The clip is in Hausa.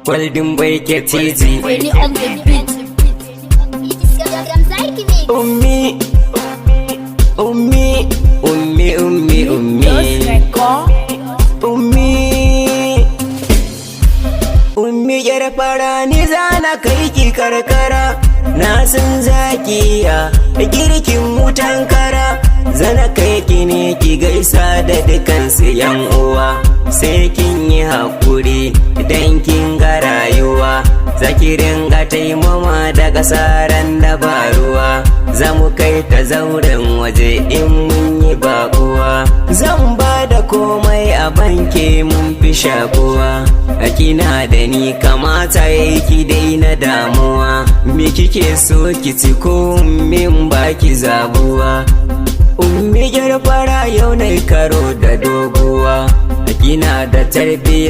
Golden boy ke titi. Really on the beat. Ummi, ummi, ummi, ummi, ummi. Just record. Ummi, ummi yar fara ni zana kai ki karkara. Na san zaki ya girkin wutan kara. Zana kai ki ne ki gaisa da dukansu yan uwa. Sai kin yi hakuri dan kin ga rayuwa. Zaki ringa taimama da kasaran da ba ruwa. Za mu kai ta zauren waje in mun yi baƙuwa. Zan ba da komai a banke mun fi shakuwa. Kina da ni kamata yayi ki daina damuwa. Me kike so ki ci ko min baki zabuwa. Ummi yar fara yau nai karo da doguwa. Kina da tarbiyya